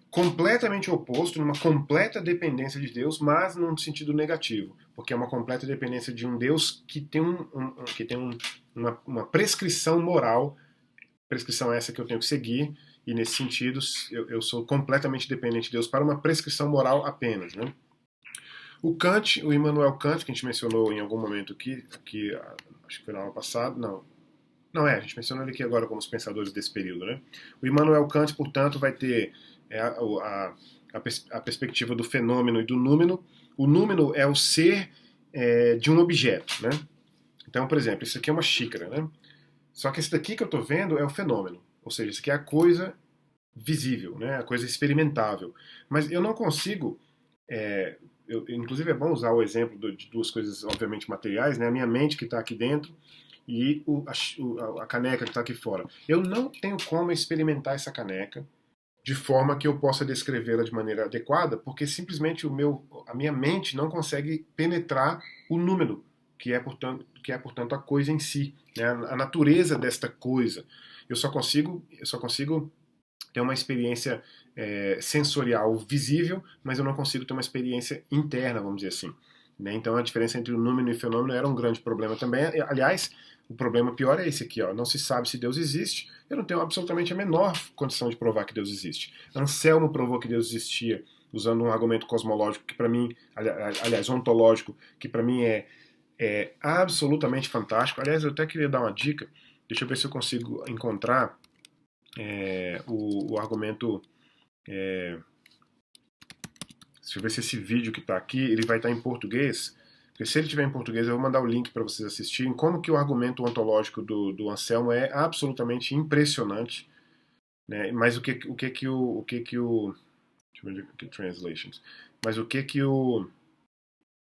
completamente oposto, numa completa dependência de Deus, mas num sentido negativo, porque é uma completa dependência de um Deus que tem, uma prescrição moral, prescrição essa que eu tenho que seguir, e nesse sentido eu sou completamente dependente de Deus para uma prescrição moral apenas. Né? O Kant, o Immanuel Kant, que a gente mencionou em algum momento aqui acho que foi na aula passada, não, a gente mencionou ele aqui agora como os pensadores desse período. Né? O Immanuel Kant, portanto, vai ter a perspectiva do fenômeno e do númeno. O númeno é o ser de um objeto. Né? Então, por exemplo, isso aqui é uma xícara. Né? Só que esse daqui que eu estou vendo é o fenômeno. Ou seja, isso aqui é a coisa visível, né? A coisa experimentável. Mas eu não consigo. Inclusive é bom usar o exemplo de duas coisas, obviamente, materiais, né? A minha mente que está aqui dentro e a caneca que está aqui fora. Eu não tenho como experimentar essa caneca de forma que eu possa descrevê-la de maneira adequada, porque simplesmente a minha mente não consegue penetrar o número, que é portanto a coisa em si, né? A natureza desta coisa. Eu só consigo ter uma experiência sensorial visível, mas eu não consigo ter uma experiência interna, vamos dizer assim. Né? Então a diferença entre o número e o fenômeno era um grande problema também. Aliás, o problema pior é esse aqui, ó. Não se sabe se Deus existe. Eu não tenho absolutamente a menor condição de provar que Deus existe. Anselmo provou que Deus existia usando um argumento cosmológico que para mim, aliás, ontológico, que para mim é absolutamente fantástico. Aliás, eu até queria dar uma dica. Deixa eu ver se eu consigo encontrar o argumento. Deixa eu ver se esse vídeo que está aqui ele vai estar em português. Porque se ele tiver em português, eu vou mandar o link para vocês assistirem. Como que o argumento ontológico do Anselmo é absolutamente impressionante. Né? Mas deixa eu ver aqui, translations. Mas o que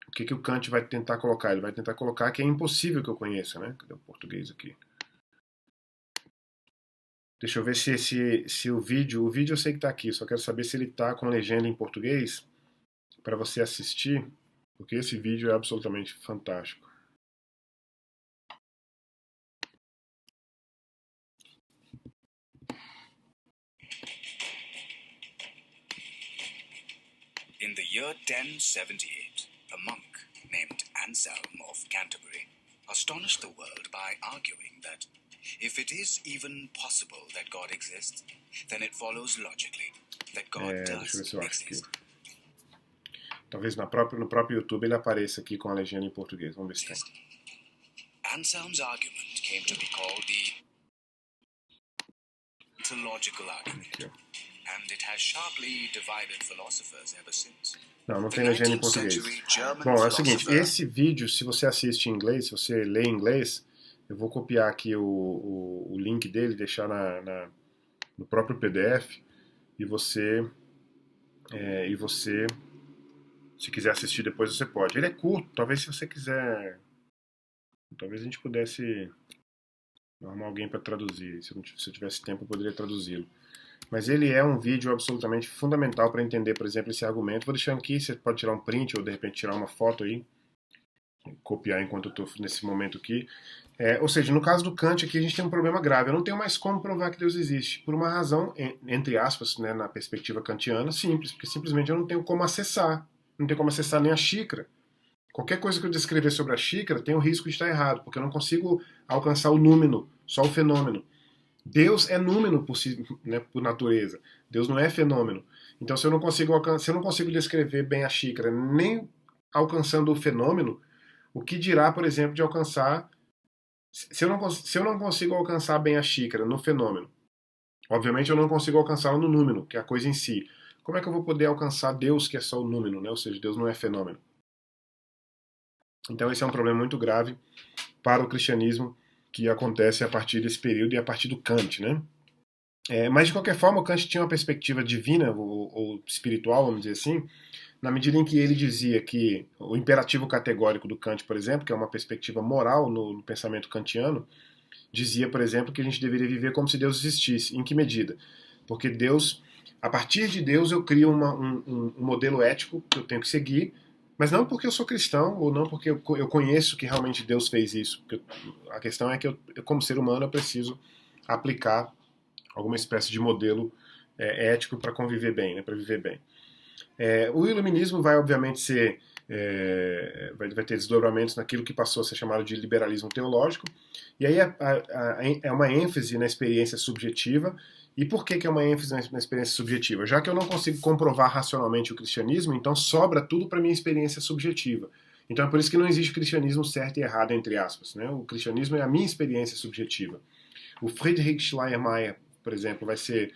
O que o Kant vai tentar colocar? Ele vai tentar colocar que é impossível que eu conheça, né? Cadê o português aqui? Deixa eu ver se o vídeo. O vídeo eu sei que está aqui, só quero saber se ele está com legenda em português para você assistir, porque esse vídeo é absolutamente fantástico. In the year 1078, a monk named Anselm of Canterbury astonished the world by arguing that if it is even possible that God exists, then it follows logically that God Deixa eu ver does se eu acho aqui. exist. Talvez no próprio YouTube ele apareça aqui com a legenda em português. Vamos ver se tem. Anselm's argument came to be called the ontological argument, Aqui, ó. and it has sharply divided philosophers ever since. Não tem legenda em português. Bom, é o seguinte, esse vídeo, se você assiste em inglês, se você lê em inglês, eu vou copiar aqui o link dele, deixar no próprio PDF, e você, se quiser assistir depois, você pode. Ele é curto, talvez se você quiser, talvez a gente pudesse arrumar alguém para traduzir. Se eu tivesse tempo, eu poderia traduzi-lo. Mas ele é um vídeo absolutamente fundamental para entender, por exemplo, esse argumento. Vou deixar aqui, você pode tirar um print ou de repente tirar uma foto aí, copiar enquanto eu estou nesse momento aqui. Ou seja, no caso do Kant aqui a gente tem um problema grave. Eu não tenho mais como provar que Deus existe, por uma razão, entre aspas, né, na perspectiva kantiana, simples, porque simplesmente eu não tenho como acessar. Não tenho como acessar nem a xícara. Qualquer coisa que eu descrever sobre a xícara tem o risco de estar errado, porque eu não consigo alcançar o númeno, só o fenômeno. Deus é númeno por, si, né, por natureza. Deus não é fenômeno. Então, se eu não consigo descrever bem a xícara, nem alcançando o fenômeno, o que dirá, por exemplo, de alcançar. Se eu não consigo alcançar bem a xícara no fenômeno, obviamente eu não consigo alcançá-la no número, que é a coisa em si. Como é que eu vou poder alcançar Deus, que é só o número, né? Ou seja, Deus não é fenômeno. Então, esse é um problema muito grave para o cristianismo que acontece a partir desse período e a partir do Kant, né? Mas de qualquer forma, o Kant tinha uma perspectiva divina ou espiritual, vamos dizer assim, na medida em que ele dizia que o imperativo categórico do Kant, por exemplo, que é uma perspectiva moral no pensamento kantiano, dizia, por exemplo, que a gente deveria viver como se Deus existisse. Em que medida? Porque Deus, a partir de Deus, eu crio um modelo ético que eu tenho que seguir, mas não porque eu sou cristão ou não porque eu conheço que realmente Deus fez isso. A questão é que eu, como ser humano, eu preciso aplicar alguma espécie de modelo ético para conviver bem, né, para viver bem. O iluminismo vai, obviamente, vai ter desdobramentos naquilo que passou a ser chamado de liberalismo teológico, e aí é uma ênfase na experiência subjetiva. E por que é uma ênfase na experiência subjetiva? Já que eu não consigo comprovar racionalmente o cristianismo, então sobra tudo para minha experiência subjetiva. Então é por isso que não existe cristianismo certo e errado, entre aspas. Né? O cristianismo é a minha experiência subjetiva. O Friedrich Schleiermacher, por exemplo, vai ser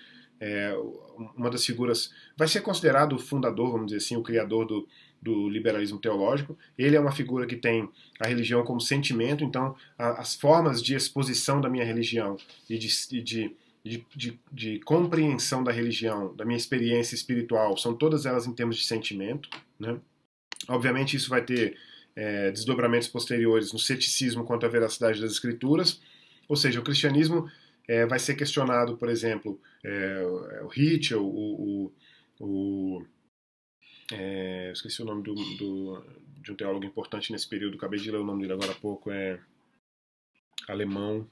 uma das figuras, vai ser considerado o fundador, vamos dizer assim, o criador do liberalismo teológico. Ele é uma figura que tem a religião como sentimento, então as formas de exposição da minha religião e de compreensão da religião, da minha experiência espiritual, são todas elas em termos de sentimento. Né? Obviamente isso vai ter desdobramentos posteriores no ceticismo quanto à veracidade das escrituras, ou seja, o cristianismo vai ser questionado, por exemplo, o Ritchell, esqueci o nome de um teólogo importante nesse período, acabei de ler o nome dele agora há pouco, é alemão,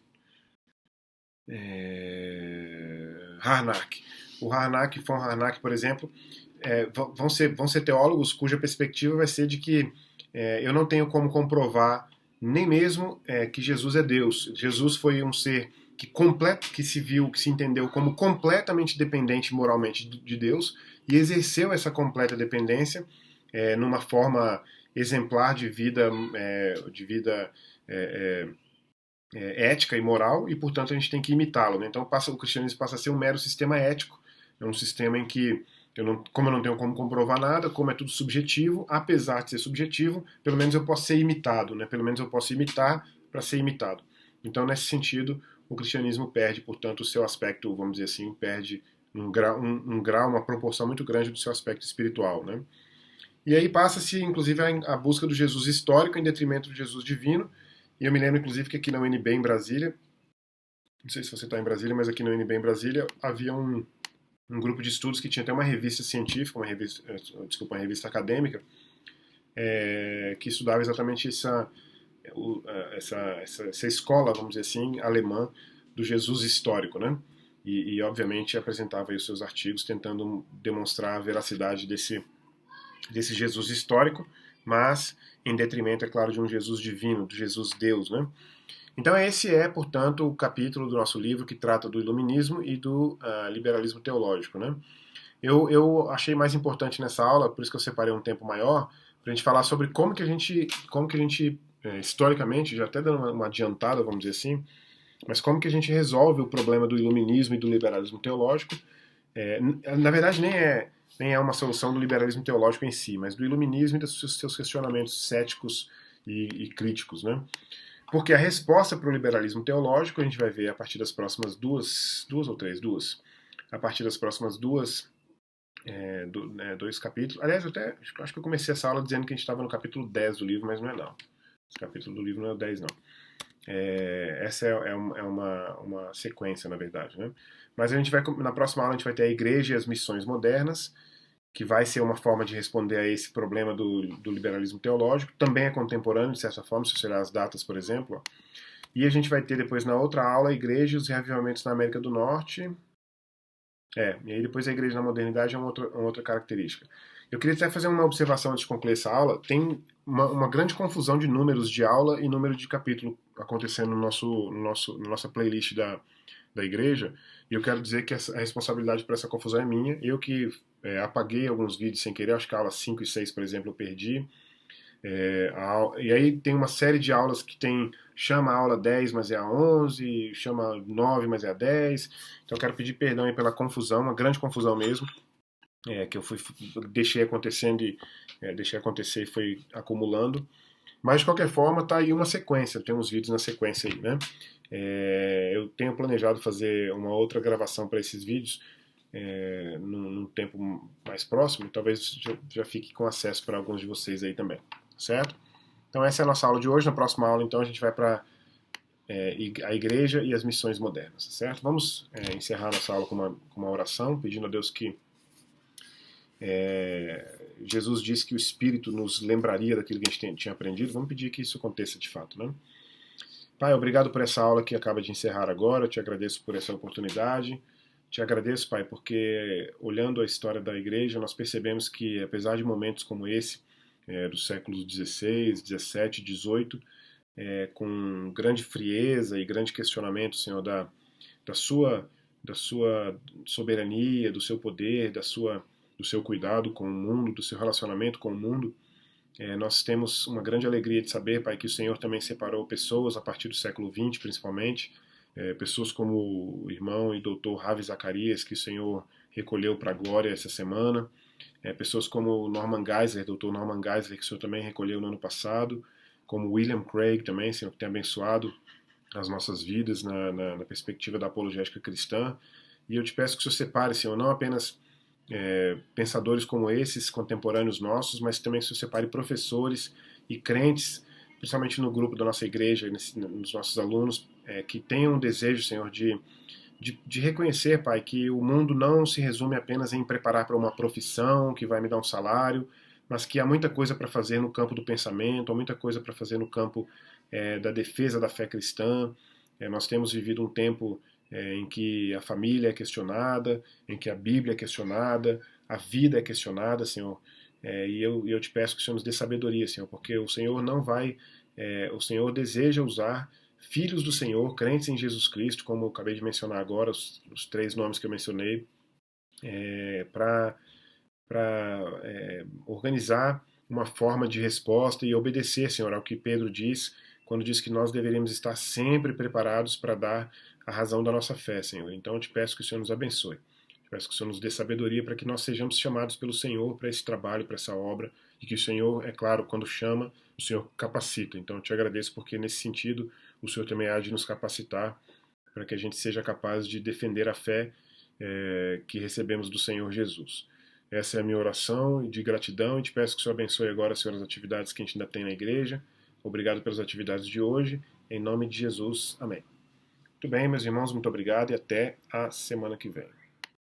Harnack. O Harnack, von Harnack, por exemplo, vão ser teólogos cuja perspectiva vai ser de que eu não tenho como comprovar nem mesmo que Jesus é Deus. Jesus foi um ser que se entendeu como completamente dependente moralmente de Deus e exerceu essa completa dependência numa forma exemplar de vida ética e moral, e portanto a gente tem que imitá-lo. Né? Então o cristianismo passa a ser um mero sistema ético, é um sistema em que como eu não tenho como comprovar nada, como é tudo subjetivo, apesar de ser subjetivo, pelo menos eu posso ser imitado, né? Pelo menos eu posso imitar para ser imitado. Então, nesse sentido, o cristianismo perde, portanto, o seu aspecto, vamos dizer assim, perde um grau, uma proporção muito grande do seu aspecto espiritual. Né? E aí passa-se, inclusive, a busca do Jesus histórico em detrimento do Jesus divino. E eu me lembro, inclusive, que aqui na UNB em Brasília, não sei se você está em Brasília, mas aqui na UNB em Brasília havia um grupo de estudos que tinha até uma revista científica, desculpa, uma revista acadêmica, que estudava exatamente essa escola, vamos dizer assim, alemã do Jesus histórico, né? Obviamente apresentava aí os seus artigos tentando demonstrar a veracidade desse Jesus histórico, mas em detrimento, é claro, de um Jesus divino, de Jesus Deus, né? Então esse é, portanto, o capítulo do nosso livro que trata do iluminismo e do liberalismo teológico, né? Eu achei mais importante nessa aula, por isso que eu separei um tempo maior, para a gente falar sobre como que a gente historicamente, já até dando uma adiantada, vamos dizer assim, mas como que a gente resolve o problema do iluminismo e do liberalismo teológico. Na verdade, nem é uma solução do liberalismo teológico em si, mas do iluminismo e dos seus questionamentos céticos e críticos, né? Porque a resposta para o liberalismo teológico a gente vai ver a partir das próximas duas ou três, duas, a partir das próximas dois capítulos. Aliás, eu até acho que eu comecei essa aula dizendo que a gente estava no capítulo 10 do livro, mas não é não. Esse capítulo do livro não é o 10, não. Essa é uma sequência, na verdade, né? Mas na próxima aula a gente vai ter a igreja e as missões modernas, que vai ser uma forma de responder a esse problema do liberalismo teológico. Também é contemporâneo, de certa forma, se você olhar as datas, por exemplo. Ó. E a gente vai ter depois na outra aula a igreja e os reavivamentos na América do Norte. E aí depois a igreja na modernidade é uma outra característica. Eu queria até fazer uma observação antes de concluir essa aula. Tem uma grande confusão de números de aula e número de capítulo acontecendo na nossa playlist da igreja. E eu quero dizer que a responsabilidade por essa confusão é minha. Eu que apaguei alguns vídeos sem querer, acho que a aula 5 e 6, por exemplo, eu perdi. E aí tem uma série de aulas que chama a aula 10, mas é a 11, chama 9, mas é a 10. Então eu quero pedir perdão aí pela confusão, uma grande confusão mesmo, que eu deixei acontecendo deixei acontecer e foi acumulando. Mas de qualquer forma, tá aí uma sequência, tem uns vídeos na sequência aí, né? Eu tenho planejado fazer uma outra gravação para esses vídeos num tempo mais próximo, e talvez já fique com acesso para alguns de vocês aí também, certo? Então essa é a nossa aula de hoje. Na próxima aula, então, a gente vai para a igreja e as missões modernas, certo? Vamos encerrar nossa aula com uma oração, pedindo a Deus que Jesus disse que o Espírito nos lembraria daquilo que a gente tinha aprendido. Vamos pedir que isso aconteça de fato, né? Pai, obrigado por essa aula que acaba de encerrar agora. Eu te agradeço por essa oportunidade. Te agradeço, Pai, porque olhando a história da igreja, nós percebemos que, apesar de momentos como esse, dos séculos XVI, XVII, XVIII, com grande frieza e grande questionamento, Senhor, da sua, da sua soberania, do seu poder, do seu cuidado com o mundo, do seu relacionamento com o mundo, nós temos uma grande alegria de saber, Pai, que o Senhor também separou pessoas a partir do século XX, principalmente, pessoas como o irmão e doutor Ravi Zacarias, que o Senhor recolheu para a glória essa semana, pessoas como Norman Geisler, doutor Norman Geisler, que o Senhor também recolheu no ano passado, como William Craig também, Senhor, que tem abençoado as nossas vidas na perspectiva da apologética cristã. E eu te peço que o Senhor separe, Senhor, não apenas pensadores como esses, contemporâneos nossos, mas também que o Senhor separe professores e crentes, principalmente no grupo da nossa igreja, nos nossos alunos, que tenham um desejo, Senhor, de reconhecer, Pai, que o mundo não se resume apenas em preparar para uma profissão que vai me dar um salário, mas que há muita coisa para fazer no campo do pensamento, há muita coisa para fazer no campo da defesa da fé cristã. Nós temos vivido um tempo em que a família é questionada, em que a Bíblia é questionada, a vida é questionada, Senhor. E eu te peço que o Senhor nos dê sabedoria, Senhor, porque o Senhor não vai, o Senhor deseja usar filhos do Senhor, crentes em Jesus Cristo, como eu acabei de mencionar agora, os três nomes que eu mencionei, para organizar uma forma de resposta e obedecer, Senhor, ao que Pedro diz, quando diz que nós deveríamos estar sempre preparados para dar a razão da nossa fé, Senhor. Então eu te peço que o Senhor nos abençoe. Eu peço que o Senhor nos dê sabedoria para que nós sejamos chamados pelo Senhor para esse trabalho, para essa obra, e que o Senhor, é claro, quando chama, o Senhor capacita. Então eu te agradeço porque nesse sentido o Senhor também há de nos capacitar para que a gente seja capaz de defender a fé que recebemos do Senhor Jesus. Essa é a minha oração de gratidão e te peço que o Senhor abençoe agora, Senhor, as atividades que a gente ainda tem na igreja. Obrigado pelas atividades de hoje. Em nome de Jesus. Amém. Muito bem, meus irmãos, muito obrigado e até a semana que vem.